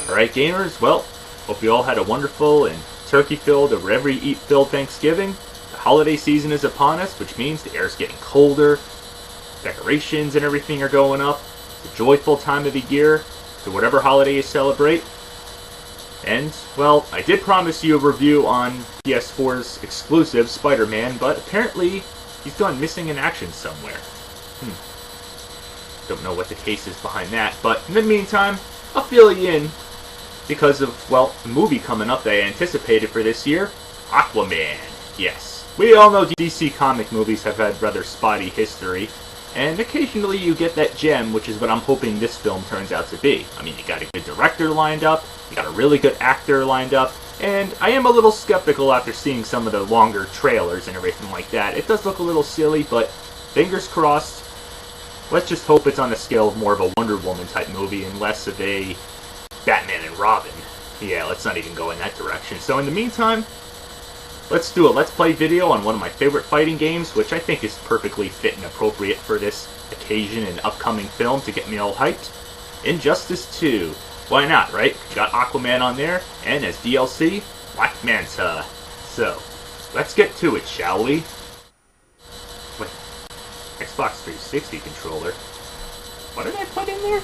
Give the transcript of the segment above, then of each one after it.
Alright gamers, well, hope you all had a wonderful and turkey-filled or whatever you eat filled Thanksgiving. The holiday season is upon us, which means the air's getting colder, decorations and everything are going up. It's a joyful time of the year to whatever holiday you celebrate. And, well, I did promise you a review on PS4's exclusive Spider-Man, but apparently he's gone missing in action somewhere. Don't know what the case is behind that, but in the meantime, I'll fill you in because of, well, the movie coming up that I anticipated for this year, Aquaman. Yes, we all know DC comic movies have had rather spotty history, and occasionally you get that gem, which is what I'm hoping this film turns out to be. I mean, you got a good director lined up, you got a really good actor lined up, and I am a little skeptical after seeing some of the longer trailers and everything like that. It does look a little silly, but fingers crossed. Let's just hope it's on the scale of more of a Wonder Woman type movie and less of a Batman and Robin. Yeah, let's not even go in that direction. So in the meantime, let's do a Let's Play video on one of my favorite fighting games, which I think is perfectly fit and appropriate for this occasion and upcoming film to get me all hyped. Injustice 2. Why not, right? Got Aquaman on there, and as DLC, Black Manta. So, let's get to it, shall we? Wait, Xbox 360 controller. What did I put in there?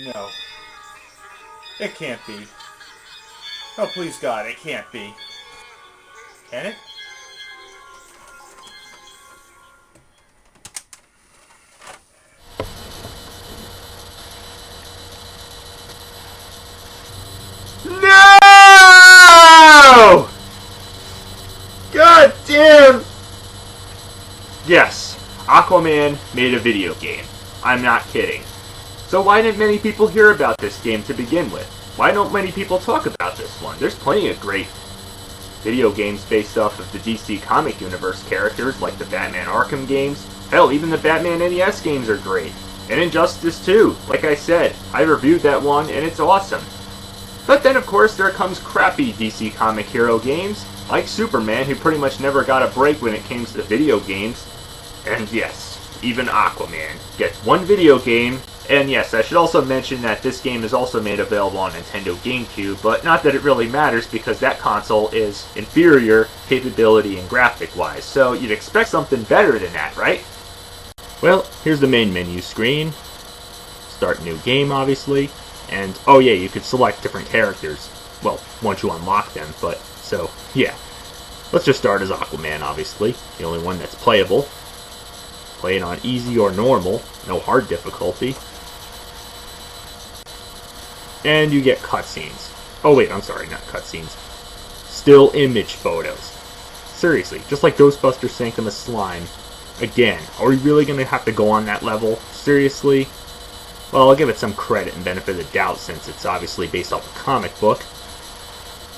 No. It can't be. Oh, please God, it can't be. Can it? No! God damn! Yes, Aquaman made a video game. I'm not kidding. So why didn't many people hear about this game to begin with? Why don't many people talk about this one? There's plenty of great video games based off of the DC comic universe characters, like the Batman Arkham games. Hell, even the Batman NES games are great. And Injustice 2, like I said, I reviewed that one and it's awesome. But then of course there comes crappy DC comic hero games, like Superman, who pretty much never got a break when it came to video games. And yes, even Aquaman gets one video game. And yes, I should also mention that this game is also made available on Nintendo GameCube, but not that it really matters because that console is inferior capability and graphic-wise, so you'd expect something better than that, right? Well, here's the main menu screen. Start new game, obviously. And, oh yeah, you could select different characters. Well, once you unlock them, but, so, yeah. Let's just start as Aquaman, obviously. The only one that's playable. Play it on easy or normal, no hard difficulty. And you get cutscenes. Oh wait, I'm sorry, not cutscenes. Still image photos. Seriously, just like Ghostbusters sank in the slime. Again, are we really going to have to go on that level? Seriously? Well, I'll give it some credit and benefit of the doubt since it's obviously based off a comic book.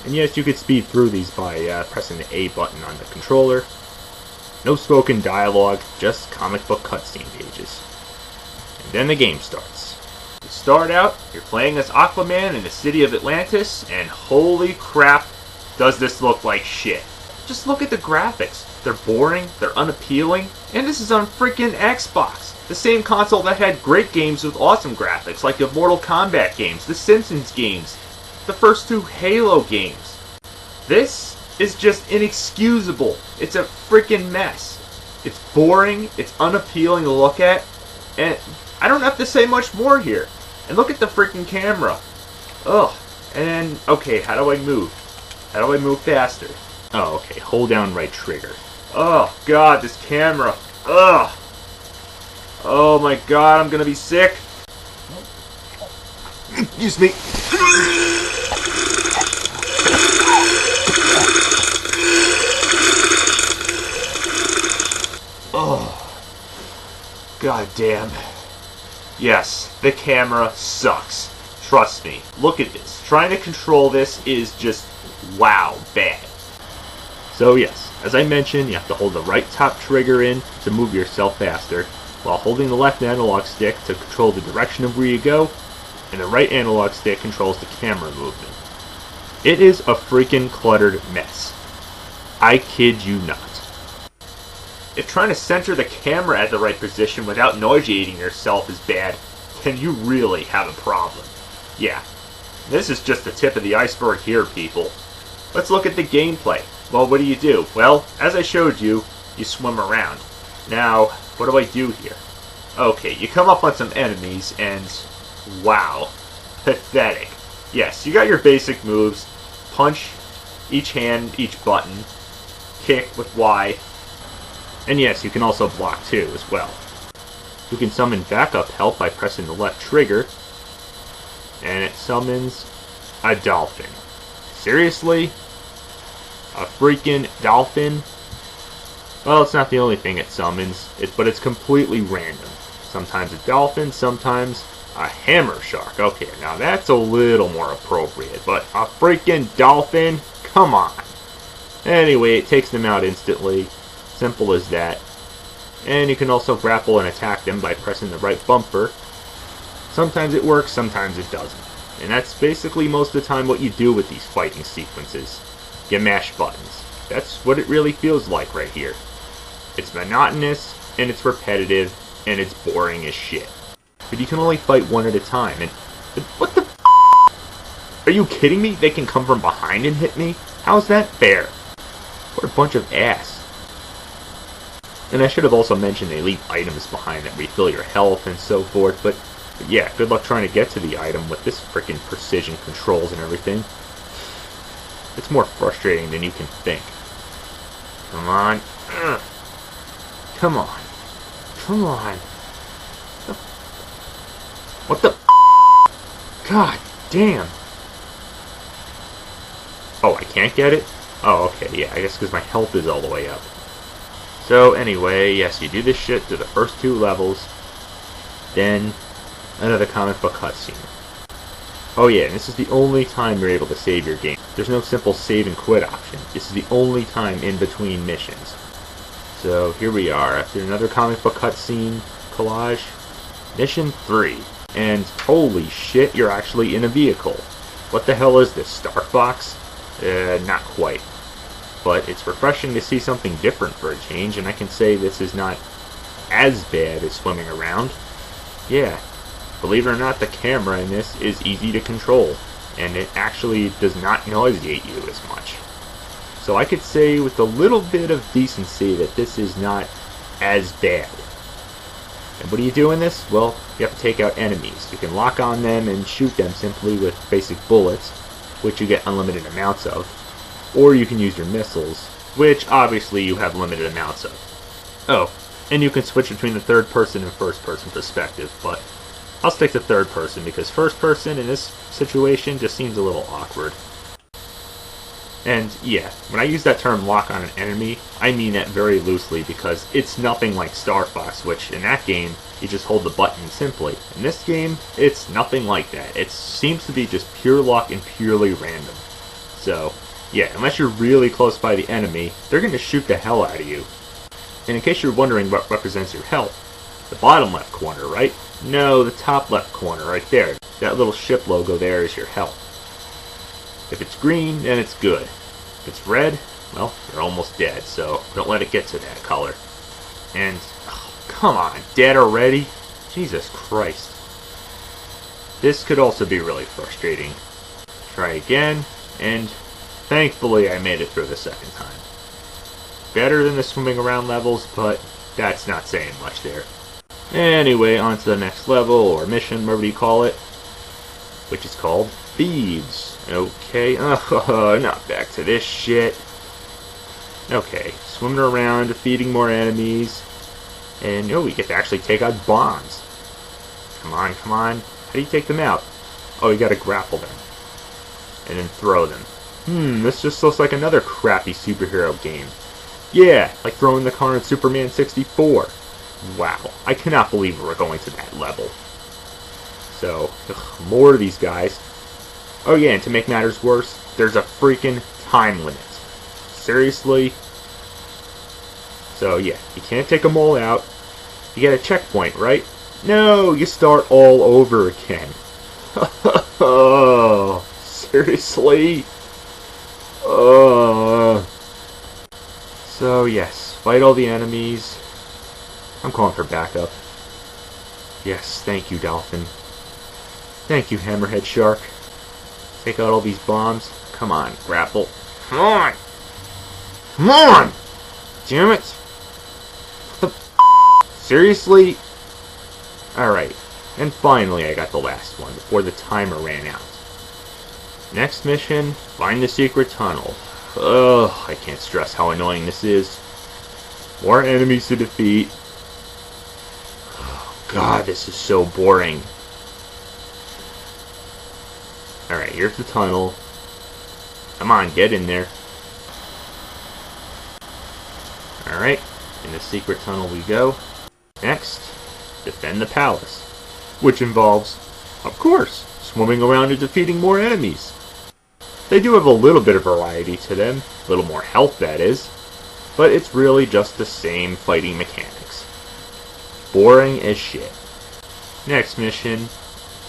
And yes, you could speed through these by pressing the A button on the controller. No spoken dialogue, just comic book cutscene pages. And then the game starts. You start out, you're playing as Aquaman in the city of Atlantis, and holy crap, does this look like shit. Just look at the graphics. They're boring, they're unappealing, and this is on freaking Xbox. The same console that had great games with awesome graphics, like the Mortal Kombat games, the Simpsons games, the first two Halo games. This is just inexcusable. It's a freaking mess. It's boring, it's unappealing to look at, and I don't have to say much more here. And look at the freaking camera. Ugh. And, okay, how do I move? How do I move faster? Oh, okay, hold down right trigger. Oh, God, this camera. Ugh. Oh, my God, I'm gonna be sick. Excuse me. Oh. God damn. Yes, the camera sucks. Trust me. Look at this. Trying to control this is just, wow, bad. So yes, as I mentioned, you have to hold the right top trigger in to move yourself faster, while holding the left analog stick to control the direction of where you go, and the right analog stick controls the camera movement. It is a freaking cluttered mess. I kid you not. If trying to center the camera at the right position without nauseating yourself is bad, then you really have a problem. Yeah, this is just the tip of the iceberg here, people. Let's look at the gameplay. Well, what do? Well, as I showed you, you swim around. Now, what do I do here? Okay, you come up on some enemies and... wow. Pathetic. Yes, you got your basic moves. Punch, each hand, each button. Kick with Y. And yes, you can also block too, as well. You can summon backup help by pressing the left trigger. And it summons a dolphin. Seriously? A freaking dolphin? Well, it's not the only thing it summons, but it's completely random. Sometimes a dolphin, sometimes a hammer shark. Okay, now that's a little more appropriate, but a freaking dolphin? Come on. Anyway, it takes them out instantly. Simple as that. And you can also grapple and attack them by pressing the right bumper. Sometimes it works, sometimes it doesn't. And that's basically most of the time what you do with these fighting sequences. You mash buttons. That's what it really feels like right here. It's monotonous, and it's repetitive, and it's boring as shit. But you can only fight one at a time, and... what the f***? Are you kidding me? They can come from behind and hit me? How's that fair? What a bunch of ass. And I should have also mentioned they leave items behind that refill your health and so forth, but yeah, good luck trying to get to the item with this frickin' precision controls and everything. It's more frustrating than you can think. Come on. Ugh. Come on. Come on. What the f***? God damn. Oh, I can't get it? Oh, okay, yeah, I guess because my health is all the way up. So, anyway, yes, you do this shit to the first 2 levels, then another comic book cutscene. Oh yeah, and this is the only time you're able to save your game. There's no simple save and quit option. This is the only time in between missions. So, here we are, after another comic book cutscene collage. Mission 3. And holy shit, you're actually in a vehicle. What the hell is this, Star Fox? Not quite. But it's refreshing to see something different for a change, and I can say this is not as bad as swimming around. Yeah, believe it or not, the camera in this is easy to control, and it actually does not nauseate you as much. So I could say with a little bit of decency that this is not as bad. And what do you do in this? Well, you have to take out enemies. You can lock on them and shoot them simply with basic bullets, which you get unlimited amounts of. Or you can use your missiles, which obviously you have limited amounts of. Oh, and you can switch between the third person and first person perspective, but I'll stick to third person because first person in this situation just seems a little awkward. And yeah, when I use that term lock on an enemy, I mean that very loosely because it's nothing like Star Fox, which in that game, you just hold the button simply. In this game, it's nothing like that. It seems to be just pure luck and purely random. So, yeah, unless you're really close by the enemy, they're going to shoot the hell out of you. And in case you're wondering what represents your health, the bottom left corner, right? No, the top left corner, right there. That little ship logo there is your health. If it's green, then it's good. If it's red, well, you're almost dead, so don't let it get to that color. And, oh, come on, dead already? Jesus Christ. This could also be really frustrating. Try again, and thankfully I made it through the second time. Better than the swimming around levels, but that's not saying much there. Anyway, on to the next level, or mission, whatever you call it, which is called Thieves. Okay, not back to this shit. Okay, swimming around, defeating more enemies, and we get to actually take out bombs. Come on, come on. How do you take them out? Oh, you gotta grapple them. And then throw them. This just looks like another crappy superhero game. Yeah, like throwing the car in Superman 64. Wow, I cannot believe we're going to that level. So, more of these guys. Oh yeah, and to make matters worse, there's a freaking time limit. Seriously? So yeah, you can't take them all out. You get a checkpoint, right? No, you start all over again. Oh, seriously? So yes, Fight all the enemies. I'm calling for backup. Yes, thank you, Dolphin. Thank you, Hammerhead Shark. Take out all these bombs. Come on, grapple. Come on! Come on! Damn it! What the seriously? Alright. And finally I got the last one before the timer ran out. Next mission, find the secret tunnel. Ugh, I can't stress how annoying this is. More enemies to defeat. Oh, God, this is so boring. Alright, here's the tunnel. Come on, get in there. Alright, in the secret tunnel we go. Next, defend the palace. Which involves, of course, swimming around and defeating more enemies. They do have a little bit of variety to them, a little more health that is, but it's really just the same fighting mechanics. Boring as shit. Next mission.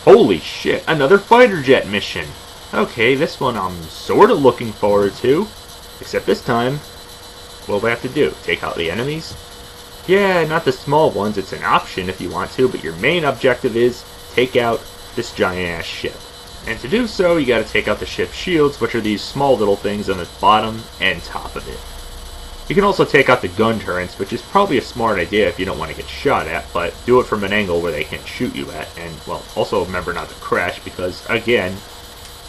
Holy shit, another fighter jet mission. Okay, this one I'm sort of looking forward to, except this time, what do I have to do? Take out the enemies? Yeah, not the small ones, it's an option if you want to, but your main objective is take out this giant-ass ship. And to do so, you gotta take out the ship's shields, which are these small little things on the bottom and top of it. You can also take out the gun turrets, which is probably a smart idea if you don't want to get shot at, but do it from an angle where they can't shoot you at, and, well, also remember not to crash, because, again,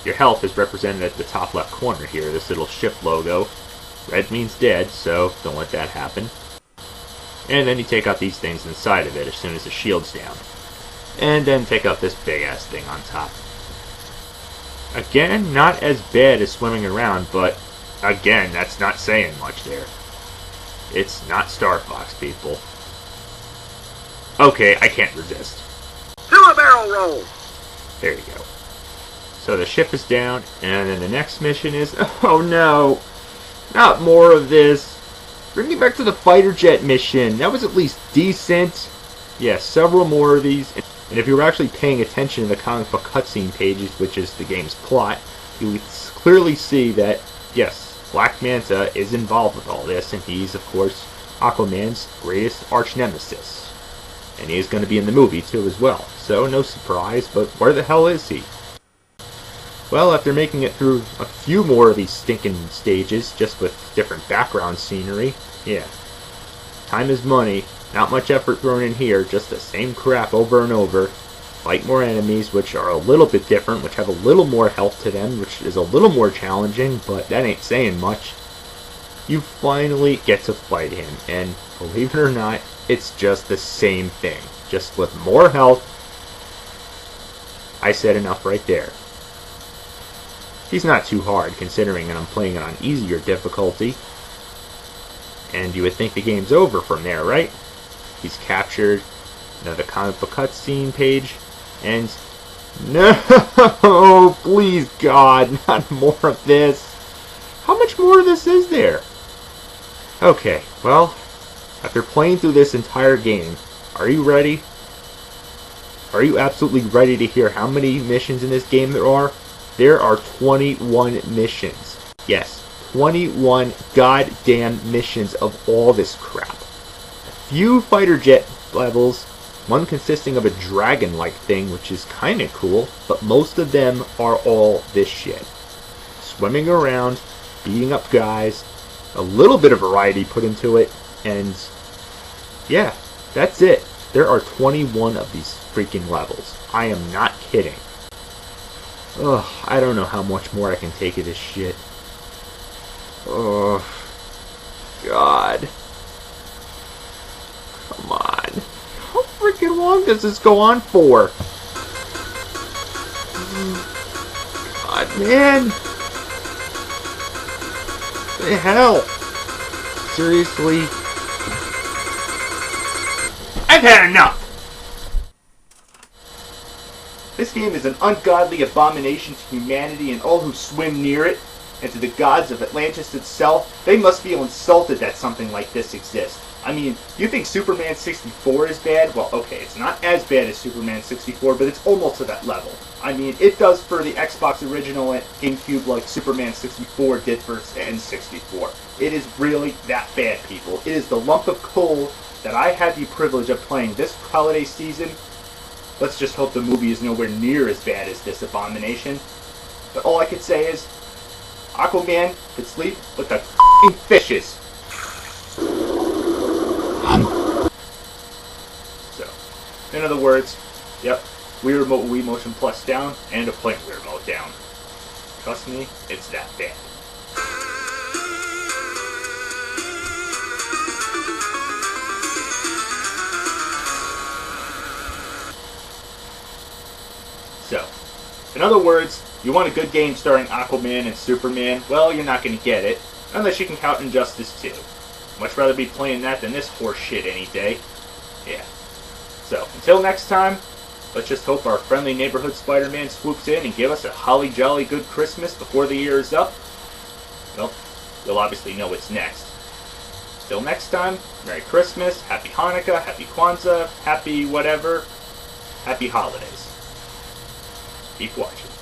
your health is represented at the top left corner here, this little ship logo. Red means dead, so don't let that happen. And then you take out these things inside of it as soon as the shield's down. And then take out this big-ass thing on top. Again, not as bad as swimming around, but again, that's not saying much there. It's not Star Fox, people. Okay, I can't resist. Do a barrel roll! There you go. So the ship is down, and then the next mission is... Oh no! Not more of this! Bring me back to the fighter jet mission. That was at least decent. Yes, several more of these. And if you were actually paying attention to the comic book cutscene pages, which is the game's plot, you would clearly see that, yes, Black Manta is involved with all this, and he's, of course, Aquaman's greatest arch-nemesis. And he's going to be in the movie, too, as well. So, no surprise, but where the hell is he? Well, after making it through a few more of these stinking stages, just with different background scenery, yeah. Time is money. Not much effort thrown in here, just the same crap over and over. Fight more enemies, which are a little bit different, which have a little more health to them, which is a little more challenging, but that ain't saying much. You finally get to fight him, and believe it or not, it's just the same thing, just with more health. I said enough right there. He's not too hard, considering that I'm playing it on easier difficulty. And you would think the game's over from there, right? He's captured, another comic book cutscene page, and... No! Please, God, not more of this! How much more of this is there? Okay, well, after playing through this entire game, are you ready? Are you absolutely ready to hear how many missions in this game there are? There are 21 missions. Yes, 21 goddamn missions of all this crap. A few fighter jet levels, one consisting of a dragon-like thing, which is kinda cool, but most of them are all this shit. Swimming around, beating up guys, a little bit of variety put into it, and yeah, that's it. There are 21 of these freaking levels. I am not kidding. Ugh, I don't know how much more I can take of this shit. Ugh. God. Come on. How freaking long does this go on for? God, man. What the hell? Seriously? I've had enough! This game is an ungodly abomination to humanity and all who swim near it, and to the gods of Atlantis itself. They must feel insulted that something like this exists. I mean, you think Superman 64 is bad? Well, okay, it's not as bad as Superman 64, but it's almost to that level. I mean, it does for the Xbox original and GameCube like Superman 64 did for N64. It is really that bad, people. It is the lump of coal that I had the privilege of playing this holiday season. Let's just hope the movie is nowhere near as bad as this abomination. But all I could say is, Aquaman could sleep with the f***ing fishes. So, in other words, yep, Wii Remote Wii Motion Plus down, and a plain Wii Remote down. Trust me, it's that bad. So, in other words, you want a good game starring Aquaman and Superman? Well, you're not going to get it, unless you can count Injustice 2. Much rather be playing that than this horse shit any day. Yeah. So, until next time, let's just hope our friendly neighborhood Spider-Man swoops in and give us a holly jolly good Christmas before the year is up. Well, you'll obviously know what's next. Till next time, Merry Christmas, Happy Hanukkah, Happy Kwanzaa, Happy whatever, Happy Holidays. Keep watching.